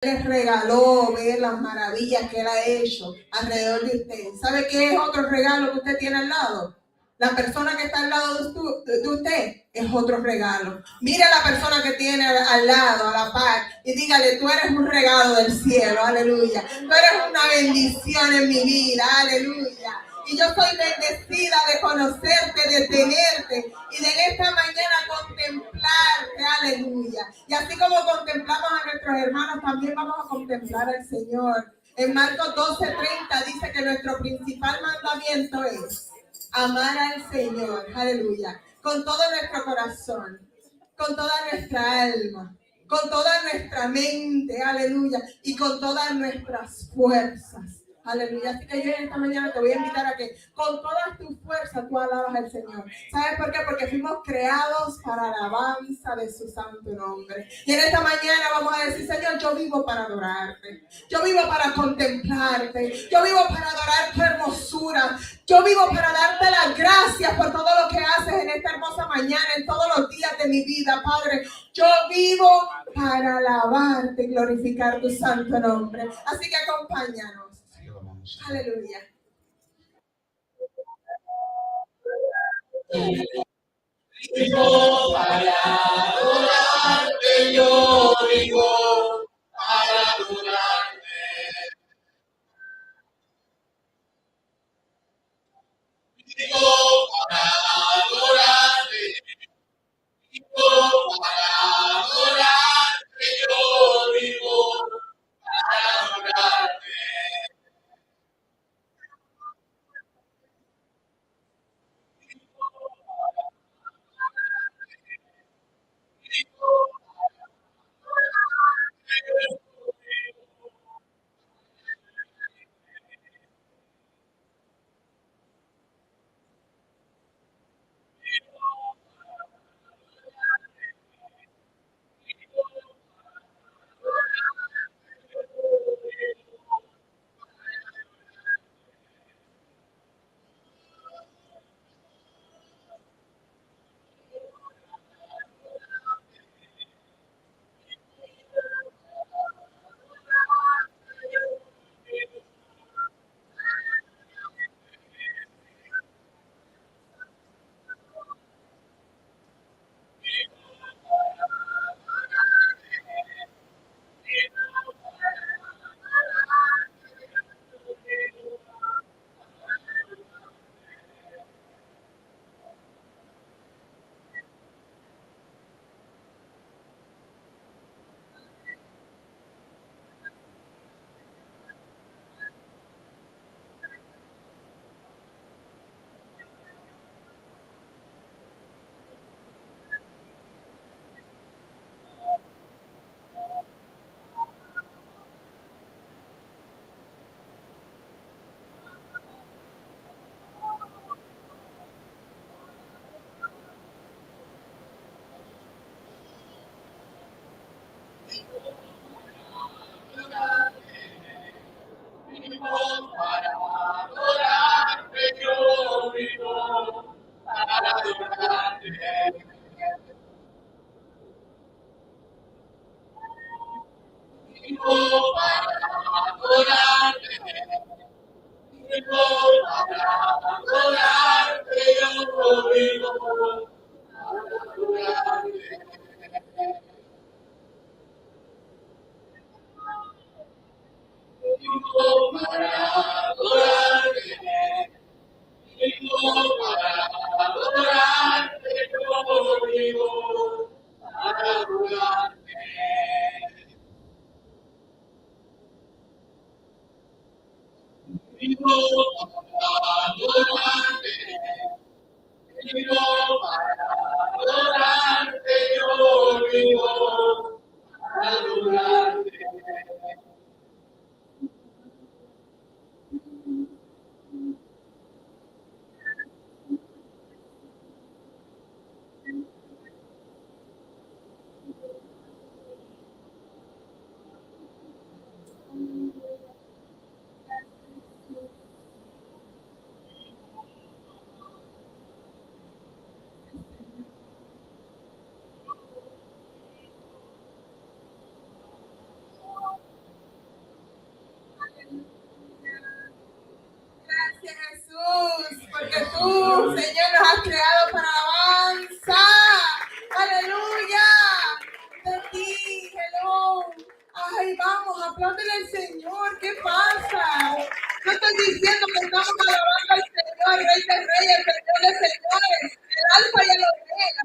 les regaló ver las maravillas que Él ha hecho alrededor de usted. ¿Sabe qué es otro regalo que usted tiene al lado? La persona que está al lado de usted es otro regalo. Mire a la persona que tiene al lado, a la par, y dígale, tú eres un regalo del cielo, aleluya. Tú eres una bendición en mi vida, aleluya. Y yo soy bendecida de conocerte, de tenerte y de esta mañana contemplarte, aleluya. Y así como contemplamos a nuestros hermanos, también vamos a contemplar al Señor. En Marcos 12:30 dice que nuestro principal mandamiento es amar al Señor, aleluya, con todo nuestro corazón, con toda nuestra alma, con toda nuestra mente, aleluya, y con todas nuestras fuerzas. Aleluya. Así que yo esta mañana te voy a invitar a que con todas tus fuerzas tú alabas al Señor. ¿Sabes por qué? Porque fuimos creados para la alabanza de su santo nombre. Y en esta mañana vamos a decir, Señor, yo vivo para adorarte. Yo vivo para contemplarte. Yo vivo para adorar tu hermosura. Yo vivo para darte las gracias por todo lo que haces en esta hermosa mañana, en todos los días de mi vida, Padre. Yo vivo para alabarte y glorificar tu santo nombre. Así que acompáñanos. Aleluya. Vivo para adorarte, yo vivo para adorarte. Vivo para adorarte, vivo para adorarte, yo vivo para adorarte. Para adorarte, yo vivo para adorarte. Vivo para adorarte, vivo para adorarte, yo vivo para adorarte. Vivo para adorarte, vivo para adorarte, yo vivo para adorarte. Vivo para adorarte, vivo para adorarte, yo vivo para adorarte. Tú, Señor, nos has creado para alabanza. Aleluya. De ti, hello. Ay, vamos, apláudele al Señor. ¿Qué pasa? No estoy diciendo que estamos alabando al Señor, Rey de Reyes, Señor de Señores, el Alfa y el Omega.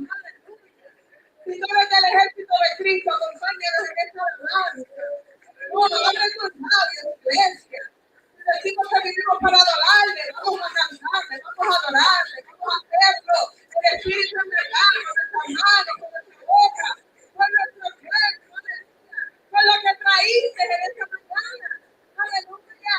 Si tú eres del ejército de Cristo, acompáñanos en esta alabanza. No, abre tus labios, iglesia. Decimos que vivimos para adorarle, vamos a cantarle, vamos a adorarle, vamos a hacerlo. El Espíritu entregado, con nuestras manos, con nuestra boca, con nuestro cuerpo, aleluya. Con lo que traíste en esta mañana. Aleluya.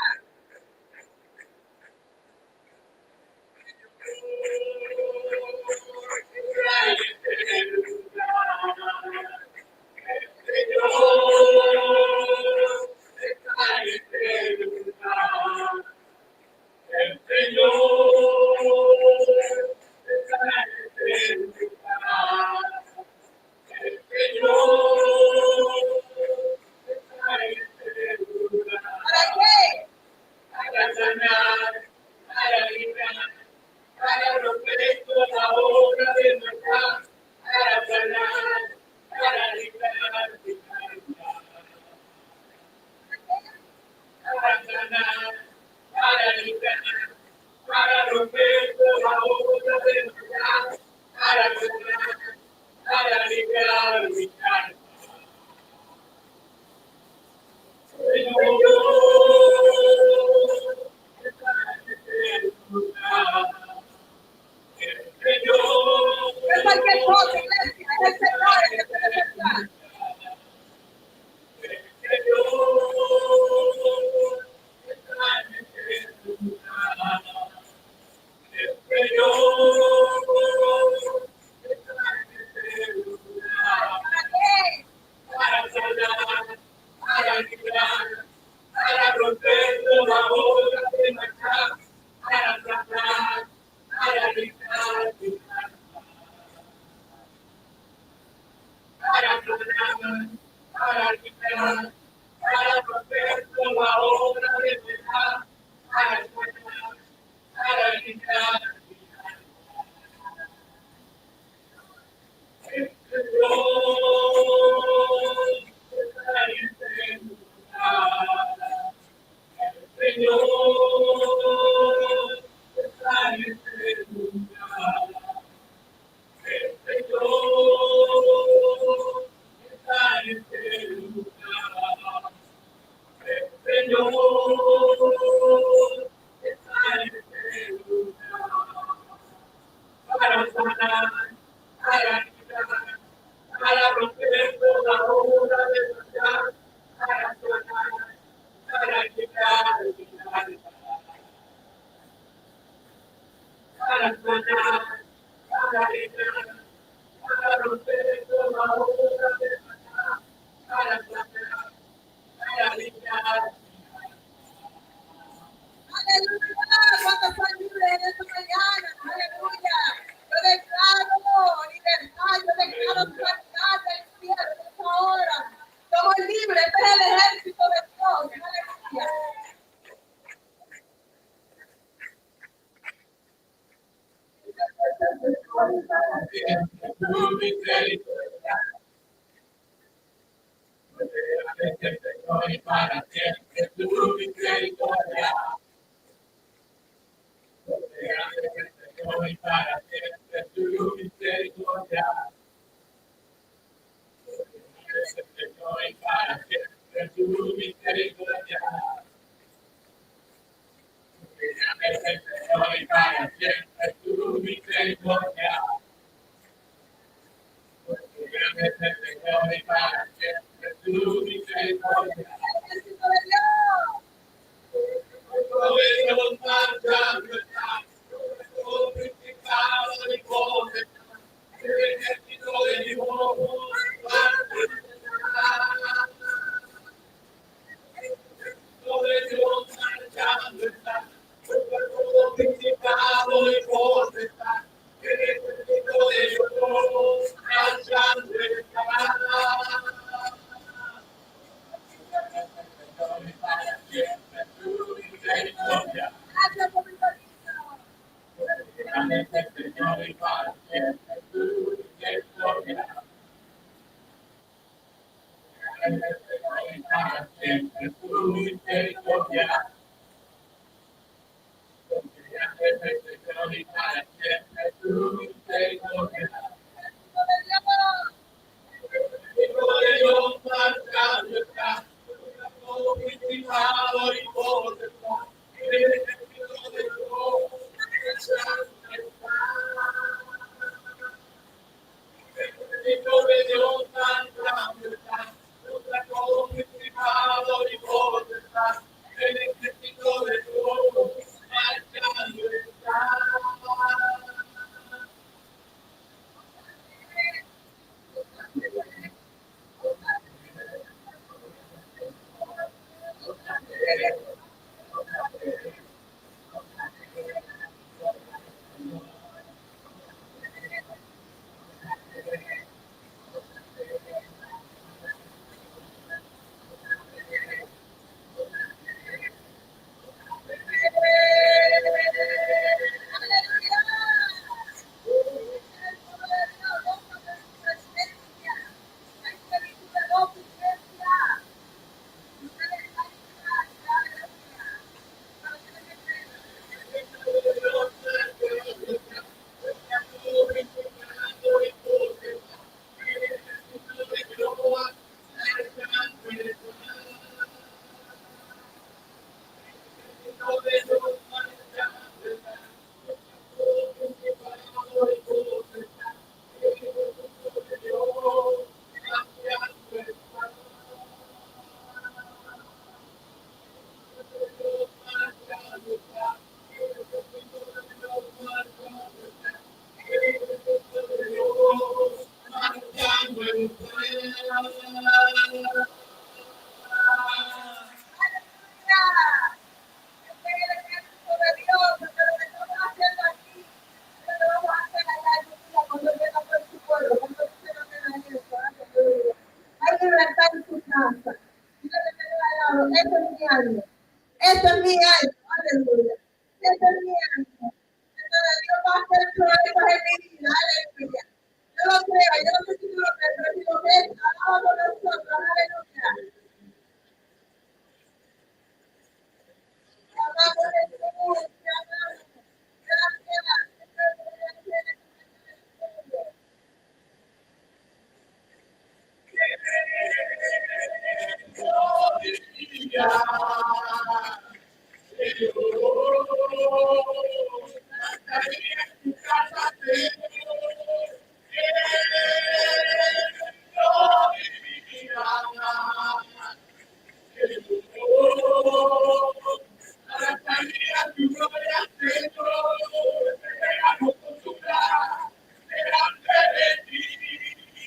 ¿Para qué? Para sanar, para librar, para romper toda la obra de maldad, para sanar, para librar, para sanar, para librar, para romper toda la obra de maldad, para sanar, para librar, es cualquier cosa, iglesia, es el Señor el que puede pensar. ¿Para qué? Para sanar, para librar, para romper toda obra de maldad, para sanar, para librar, para sanar, para librar, para romper toda obra de maldad, para sanar, para librar. Para sanar, para librar, para romper toda obra de maldad, para sanar, para librar, para sanar, para librar, para romper toda obra de maldad, para sanar, para librar. Aleluya, ¿cuántos son libres en esta mañana? Aleluya. Yo declaro libertad, yo declaro sanidad del cielo en esta hora. Somos libres, este es el ejército de Dios. Aleluya. Tu misericordia, para siempre tu misericordia. Hoy para siempre tu misericordia. Hoy para siempre tu misericordia. Hoy para siempre tu misericordia. Hoy para siempre tu misericordia. Esto es mi año, aleluya. Esto es mi año. Entonces Dios va a hacer proezas en mi vida, aleluya. Yo lo creo, yo no sé si tú lo crees, pero si lo crees, alaba con nosotros, aleluya. Te amamos, Jesús, te amamos. Gracias.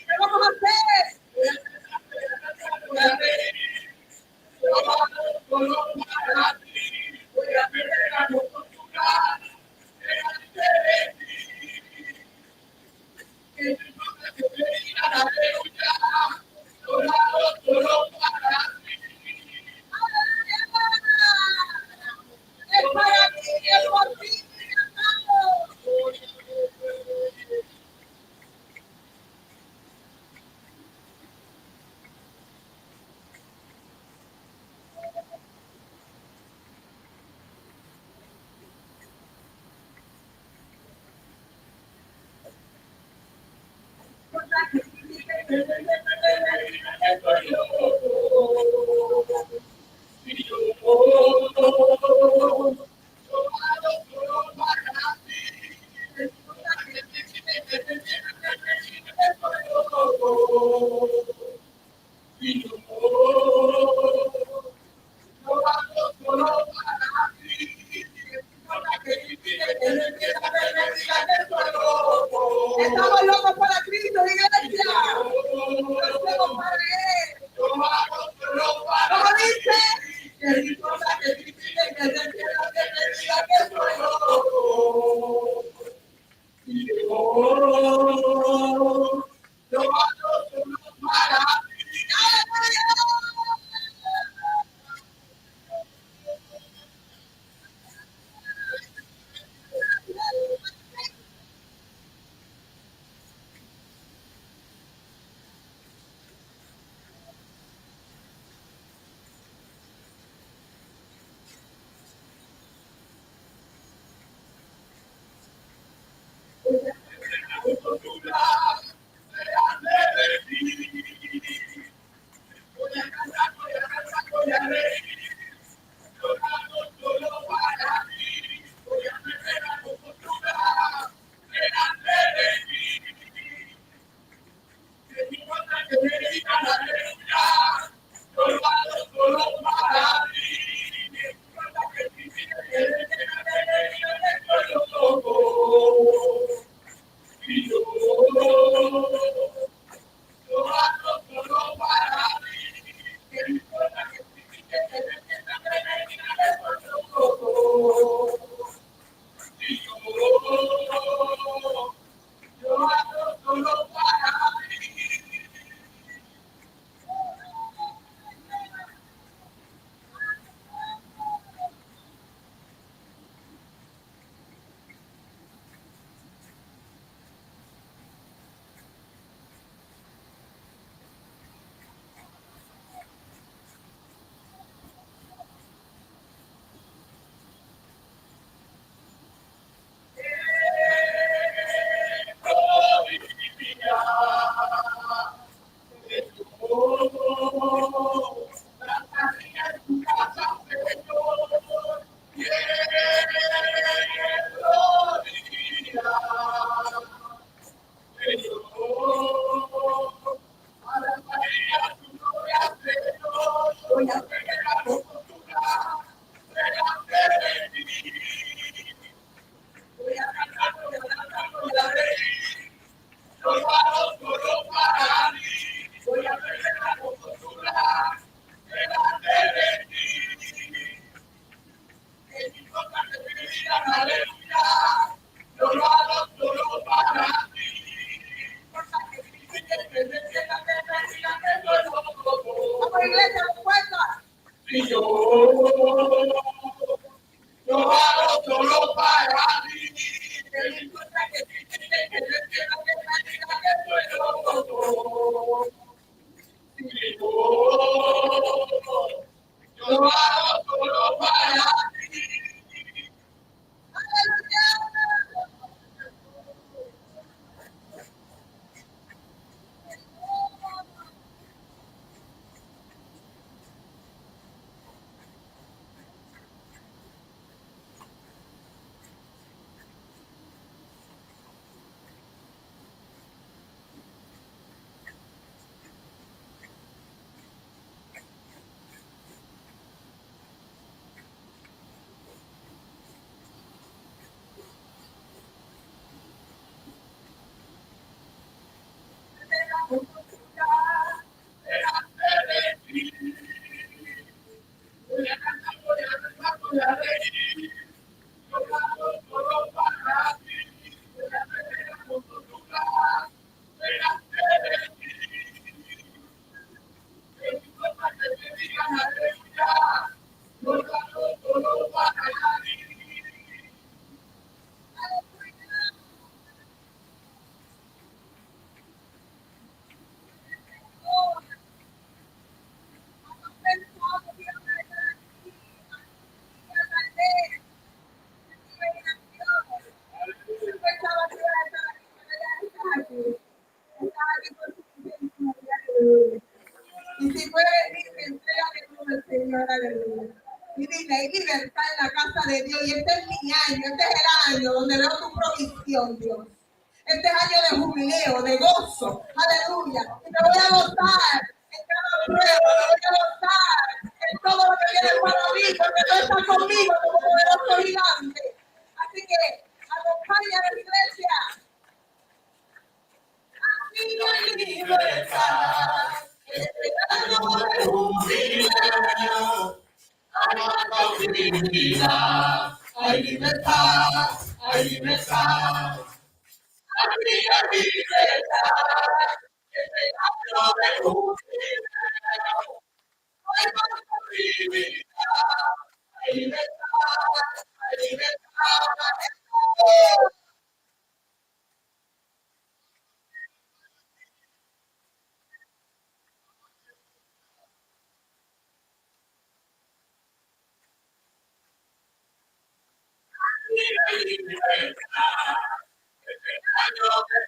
¿Qué vamos a hacer? Es para mí, es por ti, mi amado. Estamos locos para Cristo, iglesia. Lo hacemos para Él. ¿Cómo dice? Que mi cosa que critique, que se entienda, que me diga que soy loco. Lo hago solo para ti. Vamos, iglesia, fuerza. Y si puede venir, entrégale todo el Señor, aleluya. Y dile, hay libertad en la casa de Dios. Y este es mi año, este es el año donde veo tu provisión, Dios. Este es año de jubileo, de gozo, aleluya. Y me voy a gozar en cada prueba, me voy a gozar en todo lo que viene para mí, porque tú estás conmigo como poderoso gigante. Así que acompaña a la iglesia. Hay libertad, este año de jubileo. Hay dignidad, hay libertad, hay libertad, hay libertad, este año de jubileo. Hay dignidad, hay libertad, hay libertad. Hay libertad, este año de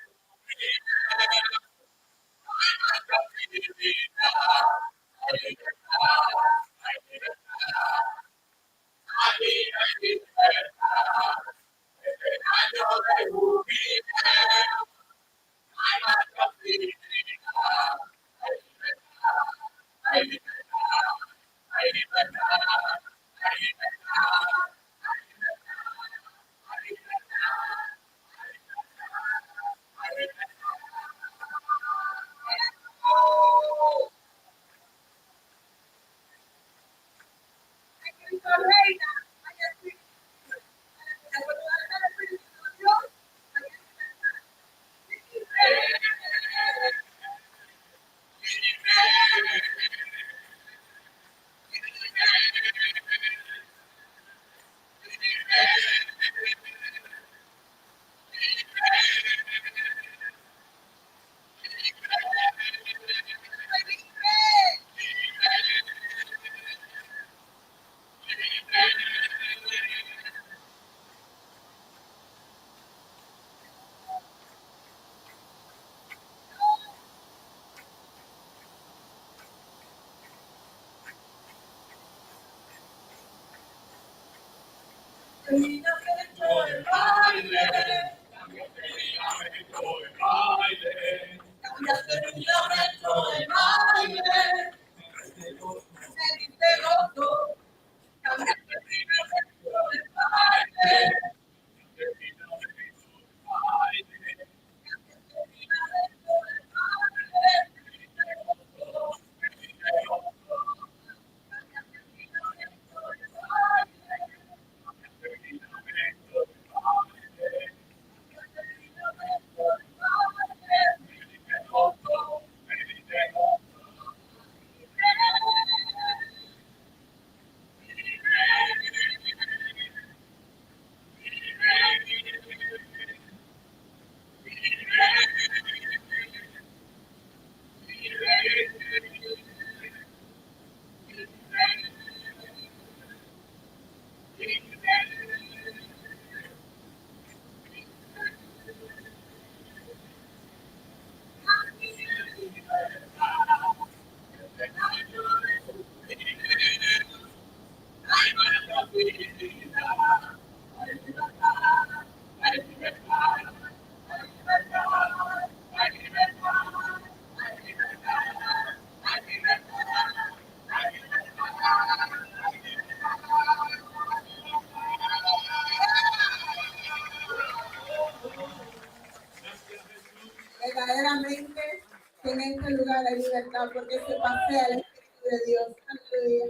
Verdaderamente en este lugar hay libertad porque se pasea el Espíritu de Dios. Aleluya.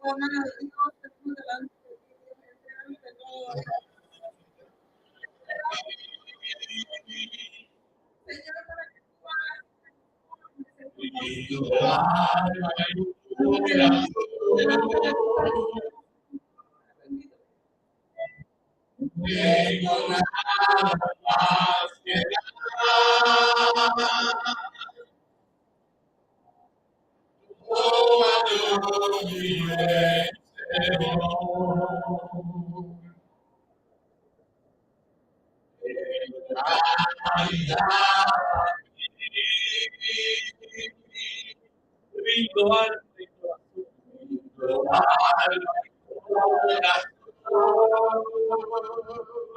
Oh, hermano, Dios, estamos delante de ti, Dios, entregándote todo. Señor, para que tú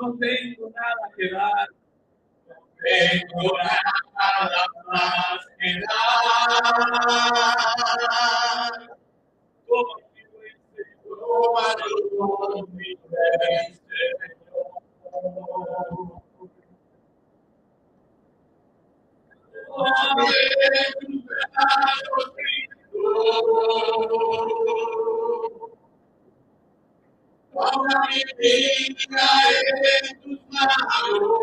No tengo nada que dar. Tengo nada más que dar. Toma mi buen Señor. Toma mi Toma mi vida en tus manos.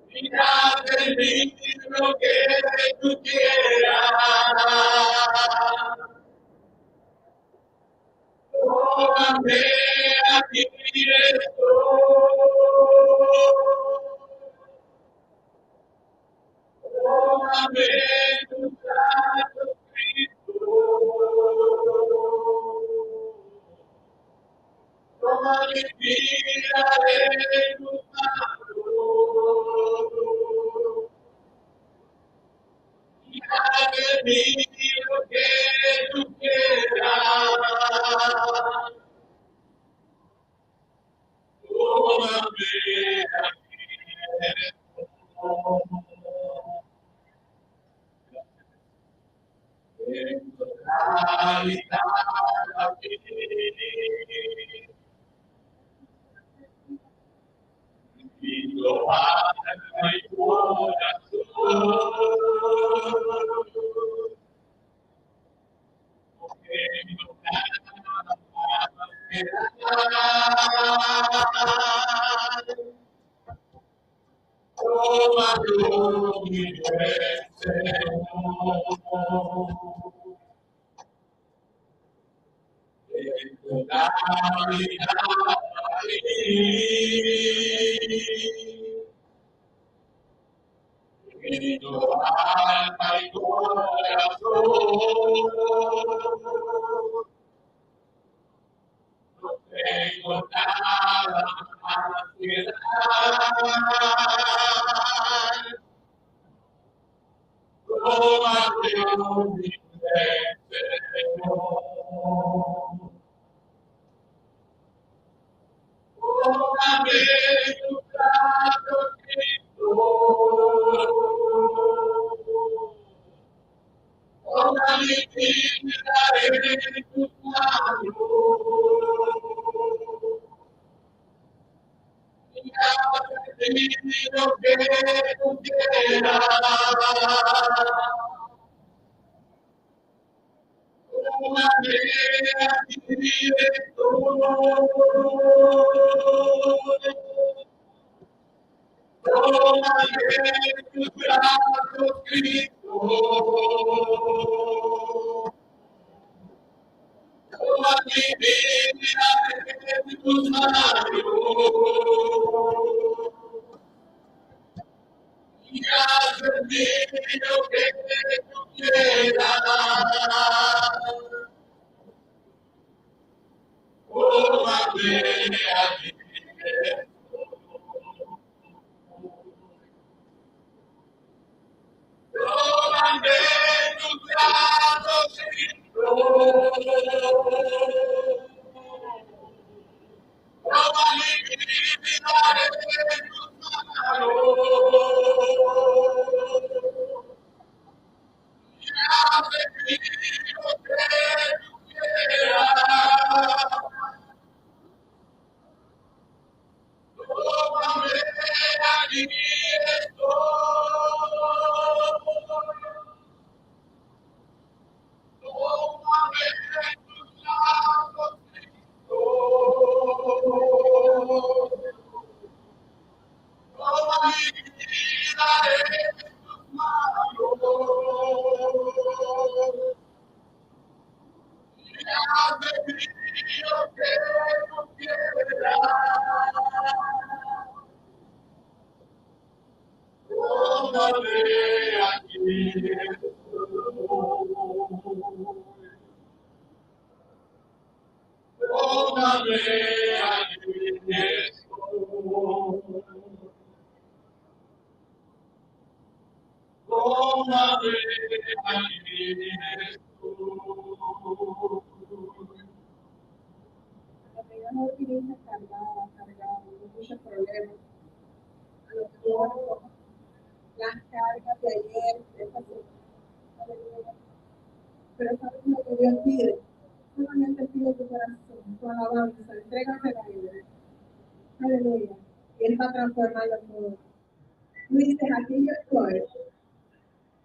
Mira de mí lo que tú quieras. Tómame, aquí estoy. Tómame tus brazos, Cristo. Toma mi vida en tus manos. lo que tú quieras. Tómame aquí en totalidad a ti. Y lo alma y corazón. Porque no nada más me das. Tómalo, mi buen Señor. En totalidad a ti. En tu alma y corazón. No tengo nada más que dar. Tómate, mi buen Señor. Tómame tu brazo, Cristo. Toda mi vida en tus manos. Y haz de mí lo que tú quieras. Tómame aquí estoy. Tómame tus brazos, Cristo. Toma mi vida en tus manos. Y haz de mí lo que tú quieras. Tómame aquí. Tómame tus brazos, Cristo. Toma mi vida en tus manos. Y haz de mí lo que tú quieras. Tómame aquí estoy. Tómame tus brazos, Cristo. Toma mi vida en tus manos. Y haz de mí lo que tú quieras. Tómame aquí estoy. Tómame aquí estoy. Tómame aquí estoy. La mejor iglesia cargada, con muchos problemas. A lo mejor las cargas de ayer, de esta semana. Pero sabes lo que Dios pide. Solamente pide tu corazón, tu alabanza, entrégate a Él. Aleluya. Y Él va a transformarlo todo. Tú dices, aquí yo estoy.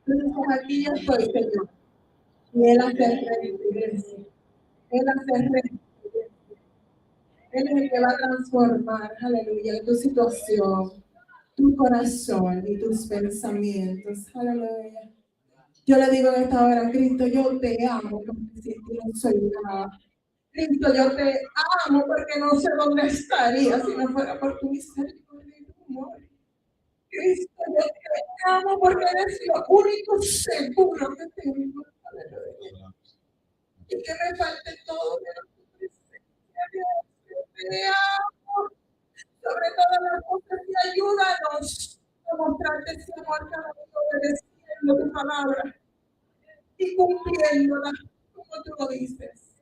Tú dices, aquí yo estoy, Señor. Y Él hace el reino, iglesia. Él hace el reino. Él es el que va a transformar, aleluya, tu situación, tu corazón y tus pensamientos, aleluya. Yo le digo en esta hora, Cristo, yo te amo porque si tú no soy nada. Cristo, yo te amo porque no sé dónde estaría si no fuera por tu misericordia y tu amor. Cristo, yo te amo porque eres lo único seguro que tengo, aleluya. Y que me falte todo menos tu presencia, Dios, yo te amo. Sobre todas las cosas y ayúdanos a mostrarte ese amor cada día obedeciendo tu palabra y cumpliéndola como tú lo dices.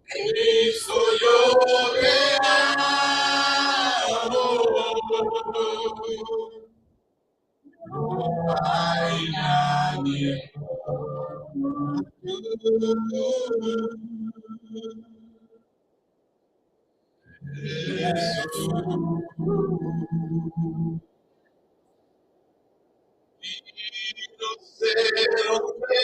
Cristo, yo te amo. No hay nadie como tú. No sé dónde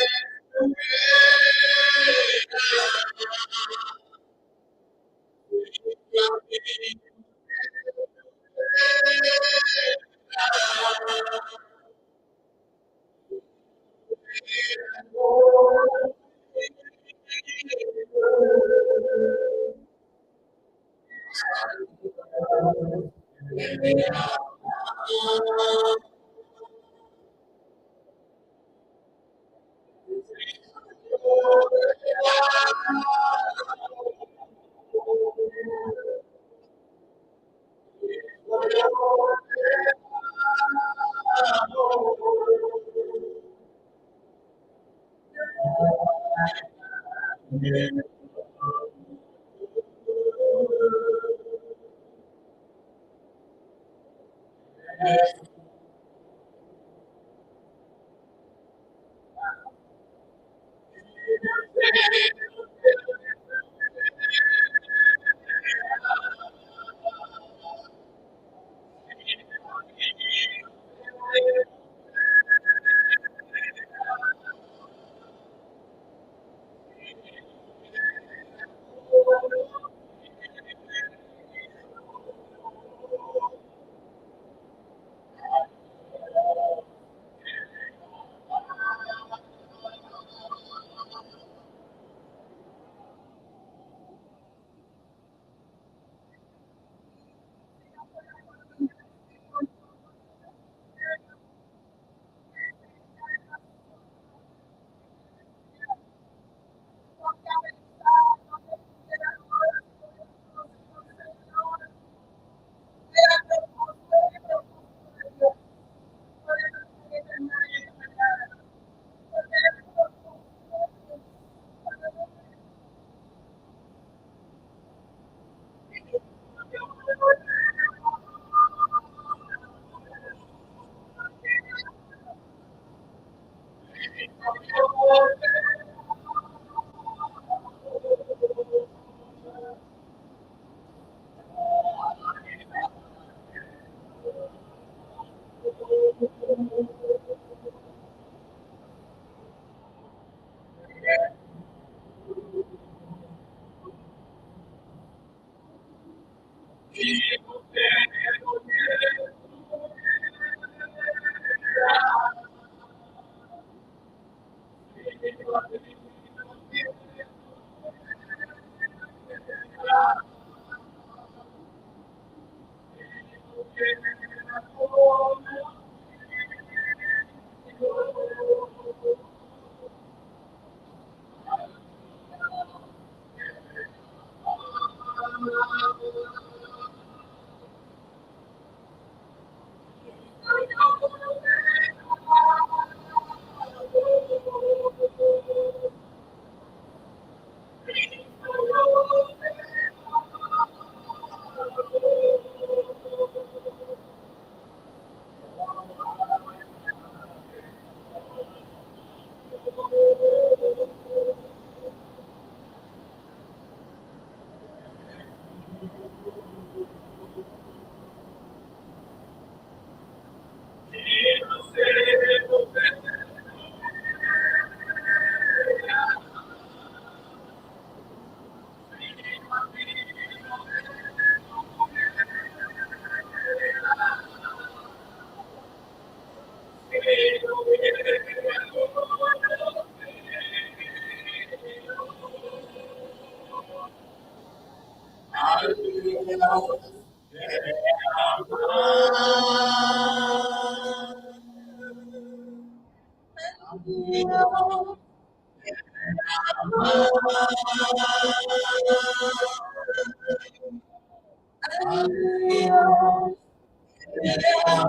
Dios te ama.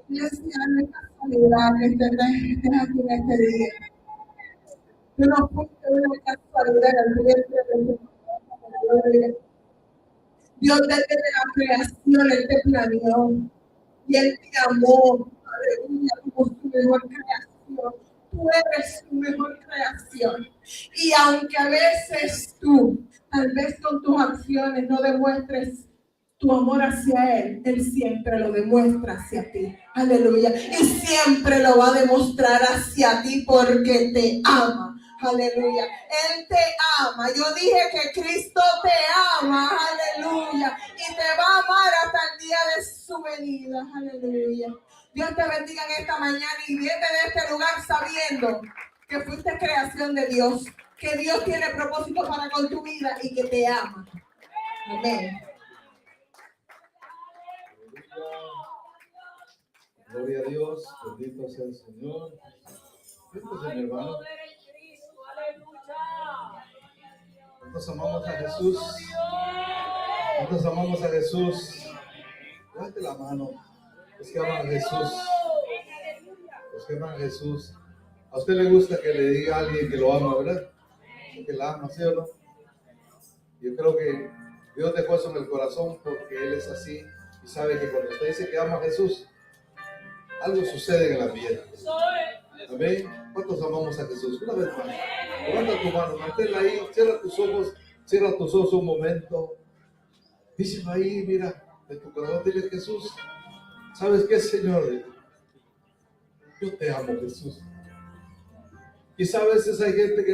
Dios te ama de casualidad que estés aquí en este día. Tú no fuiste una casualidad en el vientre de tu madre. Dios desde la creación, Él te planeó y Él te amó. Aleluya, como su mejor creación. Tú eres tu mejor creación. Y aunque a veces tú, tal vez con tus acciones, no demuestres tu amor hacia Él, Él siempre lo demuestra hacia ti. Aleluya. Y siempre lo va a demostrar hacia ti porque te ama. Aleluya. Él te ama. Yo dije que Cristo te ama. Aleluya. Y te va a amar hasta el día de su venida. Aleluya. Dios te bendiga en esta mañana y vete de este lugar sabiendo que fuiste creación de Dios. Que Dios tiene propósito para con tu vida y que te ama. Amén. Gloria a Dios, bendito sea el Señor. Bendito sea mi hermano. ¿Cuántos amamos a Jesús? ¿Cuántos amamos a Jesús? Levante la mano. Los que aman a Jesús. Los que aman a Jesús. A usted le gusta que le diga a alguien que lo ama, ¿verdad? Que la ama, ¿sí o no? Yo creo que Dios dejó eso en el corazón porque Él es así y sabe que cuando usted dice que ama a Jesús, algo sucede en la vida. Amén. ¿Cuántos amamos a Jesús? Una vez más. Levanta tu mano, manténla ahí, cierra tus ojos un momento. Díselo ahí, mira, de tu corazón, dile: Jesús, ¿sabes qué, Señor? Yo te amo, Jesús. Quizá a veces hay gente que no